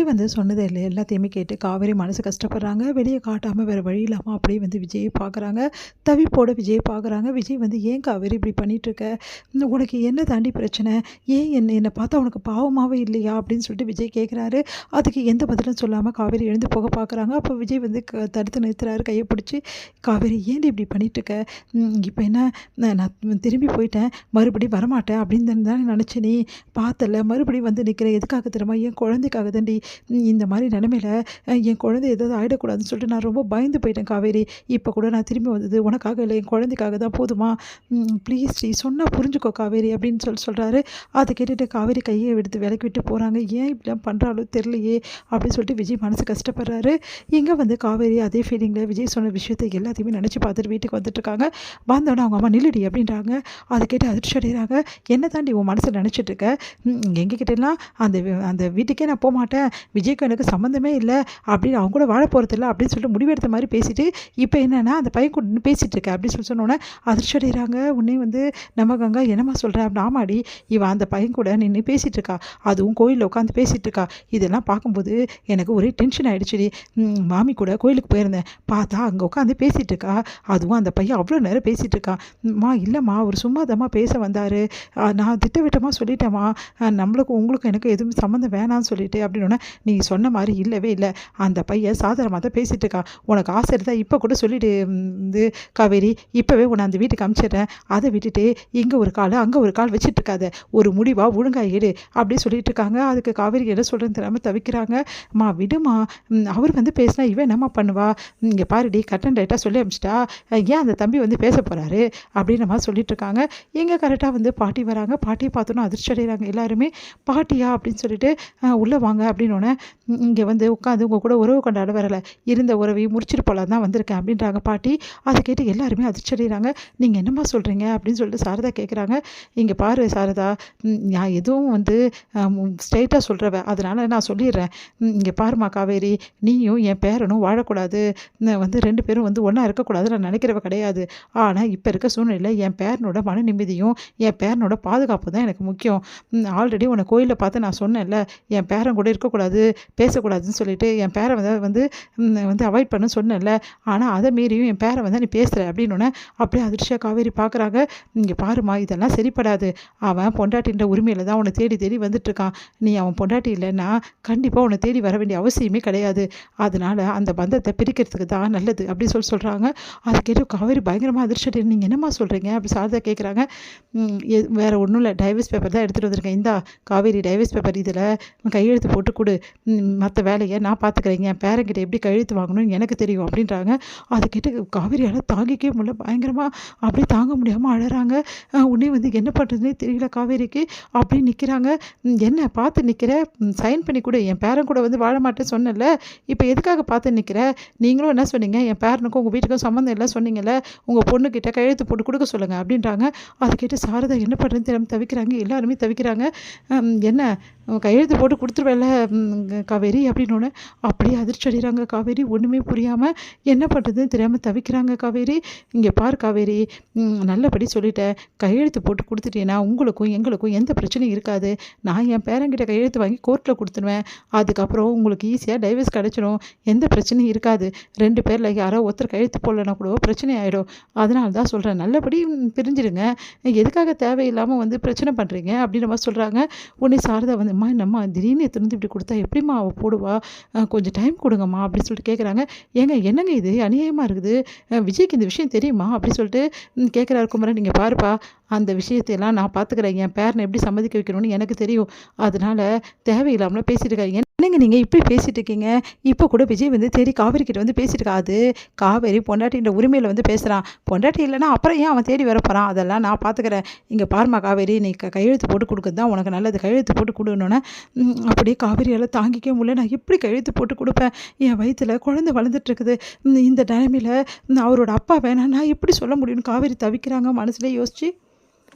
விஜய் வந்து சொன்னது எல்லாத்தையுமே கேட்டு காவேரி மனசு கஷ்டப்படுறாங்க. வெளிய காட்டாம வேற வழி இல்லாம அப்படியே வந்து விஜயை பார்க்குறாங்க. தவிப்போட விஜயை பார்க்குறாங்க. விஜய் வந்து "ஏன் காவேரி இப்படி பண்ணிட்டுருக்க? உனக்கு என்ன தாண்டி பிரச்சனை? ஏன் என்ன பார்த்தா உனக்கு பாவமாவே இல்லையா?" அப்படின்னு சொல்லிட்டு விஜய் கேட்குறாரு. அதுக்கு எந்த பதிலும் சொல்லாம காவேரி எழுந்து போக பார்க்குறாங்க. அப்போ விஜய் வந்து தடுத்து நிறுத்துறாரு கைய பிடிச்சு. "காவேரி ஏன்டி இப்படி பண்ணிட்டுருக்க? இப்போ என்ன நான் திரும்பி போயிட்டேன். மறுபடியும் வரமாட்டேன் அப்படின்னு தானே நினச்ச நீ? பார்த்தல்ல மறுபடியும் வந்து நிற்கிறேன். எதுக்காக தெரியுமா? என் குழந்தைக்காக தான்டி. இந்த மாதிரி நிலமையில என் குழந்தை ஏதாவது ஆகிடக்கூடாதுன்னு சொல்லிட்டு நான் ரொம்ப பயந்து போயிட்டேன் காவேரி. இப்போ கூட நான் திரும்பி வந்தது உனக்காக இல்லை, என் குழந்தைக்காக தான். போதுமா? ப்ளீஸ் டி, சொன்னால் புரிஞ்சுக்கோ காவேரி அப்படின்னு சொல்கிறாரு. அதை கேட்டுட்டு காவேரி கையை எடுத்து விலக்கி விட்டு போகிறாங்க. ஏன் இப்படிலாம் பண்ணுறாலும் தெரியலையே அப்படின்னு சொல்லிட்டு விஜய் மனசு கஷ்டப்படுறாரு. இங்கே வந்து காவேரி அதே ஃபீலிங்கில் விஜய் சொன்ன விஷயத்தை எல்லாத்தையுமே நினச்சி பார்த்துட்டு வீட்டுக்கு வந்துட்டுருக்காங்க. வந்தோடனே அவங்க அம்மா நில்லுடி அப்படின்றாங்க. அதை கேட்டு அதிர்ச்சி அடைகிறாங்க. என்ன தாண்டி உன் மனசில் நினச்சிட்ருக்க? எங்ககிட்டலாம் அந்த அந்த வீட்டுக்கே நான் போகமாட்டேன், விஜய்க்கு எனக்கு சம்மந்தமே இல்லை அப்படின்னு, அவங்க கூட வாழ போகிறதில்ல அப்படின்னு சொல்லிட்டு முடிவெடுத்த மாதிரி பேசிட்டு இப்போ என்னென்னா அந்த பையன் கூட நின்று பேசிகிட்டு இருக்க அப்படின்னு சொன்னோன்னே அதிர்ச்சி அடைகிறாங்க. உடனே வந்து நம்ம கங்கா என்னம்மா சொல்கிறேன் அப்படின்னு. ஆமாடி, இவன் அந்த பையன் கூட நின்று பேசிகிட்டு இருக்கா, அதுவும் கோயிலில் உட்காந்து பேசிகிட்டு இருக்கா. இதெல்லாம் பார்க்கும்போது எனக்கு ஒரே டென்ஷன் ஆகிடுச்சுடி. மாமி கூட கோயிலுக்கு போயிருந்தேன், பார்த்தா அங்கே உட்காந்து பேசிகிட்டு இருக்கா, அதுவும் அந்த பையன் அவ்வளோ நேரம் பேசிகிட்டு இருக்கான். இல்லைம்மா, அவர் சும்மா தாம்மா பேச வந்தார், நான் திட்டவிட்டமாக சொல்லிட்டேம்மா, நம்மளுக்கும் உங்களுக்கும் எனக்கு எதுவும் சம்மந்தம் வேணான்னு சொல்லிட்டு அப்படின்னோடனே நீ சொன்ன மாதிரி இல்லவே இல்லை, அந்த பையன் சாதாரணமாக தான் பேசிகிட்டு இருக்கான், உனக்கு ஆசை இருந்தால் இப்போ கூட சொல்லிட்டு வந்து காவேரி, இப்போவே உன்னை அந்த வீட்டுக்கு அனுப்பிச்சிடுறேன், அதை விட்டுட்டு இங்கே ஒரு கால் அங்கே ஒரு கால் வச்சுட்டு இருக்காத, ஒரு முடிவாக ஒழுங்காக எடு அப்படி சொல்லிட்டு இருக்காங்க. அதுக்கு காவேரி என்ன சொல்கிறேன்னு தெரியாமல் தவிக்கிறாங்க. விடுமா, அவர் வந்து பேசினா இவன் என்னம்மா பண்ணுவா, இங்கே பாருடி கட்டன் ரைட்டாக சொல்லி அனுப்பிச்சிட்டா, ஏன் அந்த தம்பி வந்து பேச போகிறாரு அப்படின்னு மாதிரி சொல்லிட்டு இருக்காங்க. எங்கே கரெக்டாக வந்து பாட்டி வராங்க. பாட்டியை பார்த்தோன்னா அதிர்ச்சி அடைகிறாங்க எல்லாருமே. பாட்டியா அப்படின்னு சொல்லிட்டு உள்ளே வாங்க அப்படின்னோடனே இங்கே வந்து உட்காந்து உங்கள் கூட உறவு கொண்டாட வரலை, இருந்த உறவையும் முடிச்சுட்டு போகலாம் தான் வந்திருக்கேன் அப்படின்றாங்க பாட்டி. அதை கேட்டு எல்லாருமே அதிர்ச்சி அடைகிறாங்க. நீங்கள் என்னம்மா சொல்கிறீங்க அப்படின்னு சொல்லிட்டு சாரதா கேட்குறாங்க. இங்கே பாரு சாரதா, நான் எதுவும் வந்து ஸ்ட்ரைட்டாக சொல்கிறவ, அதனால் நான் சொல்லிடுறேன். இங்கே பாருமா காவேரி, நீயும் என் பேரனும் வாழக்கூடாது, வந்து 2 பேரும் வந்து ஒன்றா இருக்கக்கூடாதுன்னு நான் நினைக்கிறவ கிடையாது. ஆனால் இப்போ இருக்க சூழ்நிலையில் என் பேரனோட மன நிம்மதியும் என் பேரனோட பாதுகாப்பு தான் எனக்கு முக்கியம். ஆல்ரெடி உன்னை கோயிலில் பார்த்து நான் சொன்னேன்ல, என் பேரன் கூட இருக்கக்கூடாது, பேசக்கூடாதுன்னு சொல்லிட்டு என் பேரை வந்து வந்து அவாய்ட் பண்ண சொன்னேன்ல, ஆனால் அதை மீறியும் என் பேரை வந்து நீ பேசுகிற அப்படின்னோடனே அப்படியே அதிர்ச்சியாக காவேரி பார்க்குறாங்க. இங்கே பாருமா, இதெல்லாம் சரிப்படாது, அவன் பொண்டாட்டின்ற உரிமையில் தான் உன்னை தேடி தேடி வந்துட்டுருக்கான், நீ அவன் பொண்டாட்டி இல்லைன்னா கண்டிப்பாக உன்னை தேடி வர வேண்டிய அவசியமே கிடையாது, அதனால் அந்த பந்தத்தை பிரிக்கிறதுக்கு தான் நல்லது அப்படி சொல்கிறாங்க. அதை கேட்டு காவேரி பயங்கரமாக அதிர்ச்சி அடைகிறாங்க. நீங்கள் என்னம்மா சொல்கிறீங்க அப்படி சாரதா கேட்குறாங்க. வேறு ஒன்றும் இல்லை, டைவர்ஸ் பேப்பர் தான் எடுத்துகிட்டு வந்திருக்கேன், இந்தா காவேரி டைவர்ஸ் பேப்பர், இதில் கையெழுத்து போட்டு கொடு, மற்ற வேலையை நான் பார்த்துக்கிறேங்க, என் பேரங்கிட்ட எப்படி கையெழுத்து வாங்கணும்னு எனக்கு தெரியும் அப்படின்றாங்க. அதை கேட்டு காவேரியால் தாங்கிக்கவே முடியல, பயங்கரமாக அப்படியே தாங்க முடியாமல் அழறாங்க. உடனே வந்து என்ன பண்ணுறதுனே தெரியல காவேரிக்கு. அப்படியே நிற்கிறாங்க. என்ன பார்த்து நிற்கிற, சைன் பண்ணி கொடு, என் பேரன் கூட வந்து வாழ மாட்டேன்னு சொன்னல, இப்போ எதுக்காக பார்த்து நிற்கிற, நீங்களும் என்ன சொன்னீங்க, என் பேரனுக்கும் உங்கள் வீட்டுக்கும் சம்மந்தம் இல்லை சொன்னீங்கல்ல, உங்கள் பொண்ணுக்கிட்ட கையெழுத்து போட்டு கொடுக்க சொல்லுங்கள் அப்படின்றாங்க. அதை கேட்டு சாரதா என்ன பண்ணுறதுன்னு தெரியாமல் தவிக்கிறாங்க. எல்லாருமே தவிக்கிறாங்க. என்ன கையெழுத்து போட்டு கொடுத்துருவேல காவேரி அப்படின்னோடனே அப்படியே அதிர்ச்சி அடைகிறாங்க காவேரி. ஒன்றுமே புரியாமல் என்ன பண்ணுறதுன்னு தெரியாமல் தவிக்கிறாங்க காவேரி. இங்கே பார் காவேரி, நல்லபடி சொல்லிட்டேன், கையெழுத்து போட்டு கொடுத்துட்டேன்னா உங்களுக்கும் எங்களுக்கும் எந்த பிரச்சனையும் இருக்காது, நான் என் பேரங்கிட்ட கையெழுத்து வாங்கி கோர்ட்டில் கொடுத்துருவேன், அதுக்கப்புறம் உங்களுக்கு ஈஸியாக டைவர்ஸ் கிடச்சிடும், எந்த பிரச்சனையும் இருக்காது, 2 பேரில் யாரோ ஒருத்தர் கையெழுத்து போடலன்னா கூட பிரச்சனை ஆகிடும், அதனால தான் சொல்கிறேன், நல்லபடி பிரிஞ்சிடுங்க, எதுக்காக தேவையில்லாமல் வந்து பிரச்சனை பண்ணுறீங்க அப்படின்னு மாதிரி சொல்கிறாங்க. உடனே சாரதா வந்து என்னம்மா திடீர்னு எடுத்துருந்து இப்படி கொடுத்தா எப்படிம்மா அவள் போடுவா, கொஞ்சம் டைம் கொடுங்கம்மா அப்படின்னு சொல்லிட்டு கேட்குறாங்க. என்னங்க இது அநியாயமாக இருக்குது, விஜய்க்கு இந்த விஷயம் தெரியுமா அப்படி சொல்லிட்டு கேட்குறாரு குமரன். நீங்கள் பாருப்பா, அந்த விஷயத்தையெல்லாம் நான் பார்த்துக்கிறேன், என் பேரனை எப்படி சம்மதிக்க வைக்கணும்னு எனக்கு தெரியும், அதனால் தேவையில்லாமல் பேசிட்டு இருக்காங்க. என்னங்க நீங்கள் இப்படி பேசிகிட்டு இருக்கீங்க, இப்போ கூட விஜய் வந்து தேடி காவேரி கிட்ட வந்து பேசிட்டு இருக்கா, அது காவேரி பொண்டாட்டின்ற உரிமையில் வந்து பேசுகிறான், பொண்டாட்டி இல்லைன்னா அப்புறம் ஏன் அவன் தேடி வர போகிறான், அதெல்லாம் நான் பார்த்துக்கிறேன், இங்கே பாருமா காவேரி, நீ கையெழுத்து போட்டு கொடுக்குறது தான் உனக்கு நல்லது, கையெழுத்து போட்டு கொடுன்னோன்னே அப்படியே காவேரியால் தாங்கிக்க முடியல, நான் எப்படி கையெழுத்து போட்டு கொடுப்பேன், என் வயிற்றில் குழந்தை வளர்ந்துட்டுருக்குது, இந்த நிலைமையில் அவரோட அப்பா வேணாம் நான் எப்படி சொல்ல முடியும்னு காவேரி தவிக்கிறாங்க மனசுலேயே யோசிச்சு.